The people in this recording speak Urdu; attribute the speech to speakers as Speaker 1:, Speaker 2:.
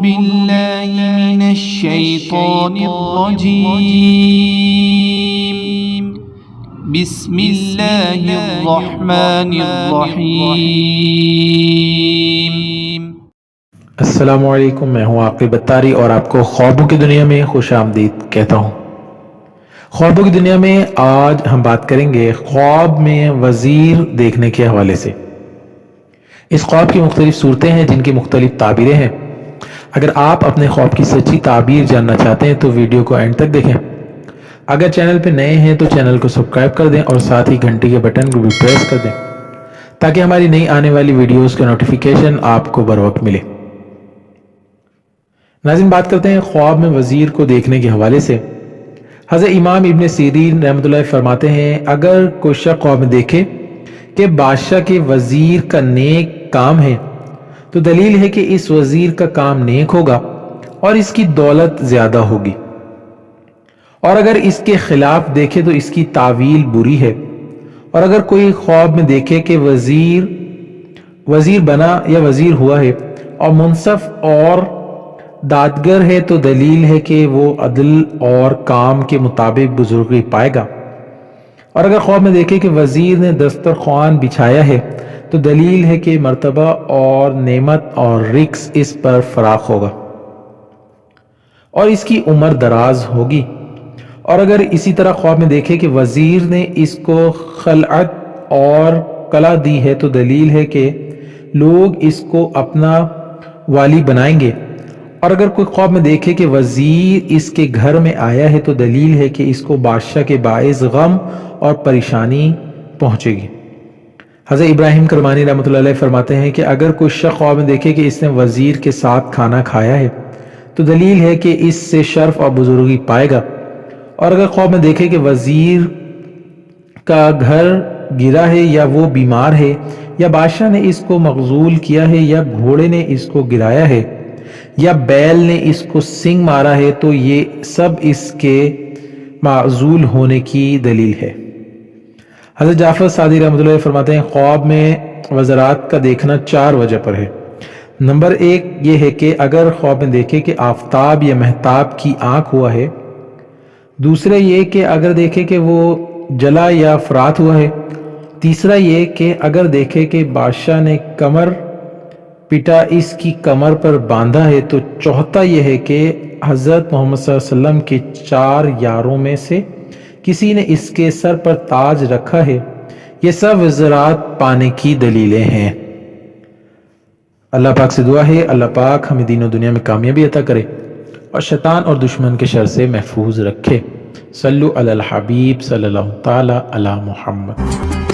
Speaker 1: بالله من الشيطان الرجيم بسم الله الرحمن الرحيم۔
Speaker 2: السلام علیکم، میں ہوں عاقب اتاری اور آپ کو خوابوں کی دنیا میں خوش آمدید کہتا ہوں۔ خوابوں کی دنیا میں آج ہم بات کریں گے خواب میں وزیر دیکھنے کے حوالے سے۔ اس خواب کی مختلف صورتیں ہیں جن کی مختلف تعبیریں ہیں۔ اگر آپ اپنے خواب کی سچی تعبیر جاننا چاہتے ہیں تو ویڈیو کو اینڈ تک دیکھیں۔ اگر چینل پہ نئے ہیں تو چینل کو سبسکرائب کر دیں اور ساتھ ہی گھنٹی کے بٹن کو بھی پریس کر دیں تاکہ ہماری نئی آنے والی ویڈیوز کا نوٹیفیکیشن آپ کو بر وقت ملے۔ ناظرین، بات کرتے ہیں خواب میں وزیر کو دیکھنے کے حوالے سے۔ حضرت امام ابن سیرین رحمۃ اللہ فرماتے ہیں، اگر کوئی شخص خواب میں دیکھے کہ بادشاہ کے وزیر کا نیک کام ہے تو دلیل ہے کہ اس وزیر کا کام نیک ہوگا اور اس کی دولت زیادہ ہوگی، اور اگر اس کے خلاف دیکھے تو اس کی تعویل بری ہے۔ اور اگر کوئی خواب میں دیکھے کہ وزیر بنا یا وزیر ہوا ہے اور منصف اور دادگر ہے تو دلیل ہے کہ وہ عدل اور کام کے مطابق بزرگی پائے گا۔ اور اگر خواب میں دیکھے کہ وزیر نے دسترخوان بچھایا ہے تو دلیل ہے کہ مرتبہ اور نعمت اور رزق اس پر فراخ ہوگا اور اس کی عمر دراز ہوگی۔ اور اگر اسی طرح خواب میں دیکھے کہ وزیر نے اس کو خلعت اور قلعہ دی ہے تو دلیل ہے کہ لوگ اس کو اپنا والی بنائیں گے۔ اور اگر کوئی خواب میں دیکھے کہ وزیر اس کے گھر میں آیا ہے تو دلیل ہے کہ اس کو بادشاہ کے باعث غم اور پریشانی پہنچے گی۔ حضرت ابراہیم کرمانی رحمۃ اللہ علیہ فرماتے ہیں کہ اگر کوئی شخص خواب میں دیکھے کہ اس نے وزیر کے ساتھ کھانا کھایا ہے تو دلیل ہے کہ اس سے شرف اور بزرگی پائے گا۔ اور اگر خواب میں دیکھے کہ وزیر کا گھر گرا ہے یا وہ بیمار ہے یا بادشاہ نے اس کو مغزول کیا ہے یا گھوڑے نے اس کو گرایا ہے یا بیل نے اس کو سنگ مارا ہے تو یہ سب اس کے معزول ہونے کی دلیل ہے۔ حضرت جعفر صادق رحمۃ اللہ فرماتے ہیں، خواب میں وزرات کا دیکھنا 4 وجہ پر ہے۔ نمبر 1 یہ ہے کہ اگر خواب میں دیکھے کہ آفتاب یا مہتاب کی آنکھ ہوا ہے۔ دوسرا یہ کہ اگر دیکھے کہ وہ جلا یا فرات ہوا ہے۔ تیسرا یہ کہ اگر دیکھے کہ بادشاہ نے کمر پٹا اس کی کمر پر باندھا ہے۔ تو چوتھا یہ ہے کہ حضرت محمد صلی اللہ علیہ وسلم کے 4 یاروں میں سے کسی نے اس کے سر پر تاج رکھا ہے۔ یہ سب وزرات پانے کی دلیلیں ہیں۔ اللہ پاک سے دعا ہے اللہ پاک ہمیں دین و دنیا میں کامیابی عطا کرے اور شیطان اور دشمن کے شر سے محفوظ رکھے۔ صلو علی الحبیب صلی اللہ تعالی علی محمد۔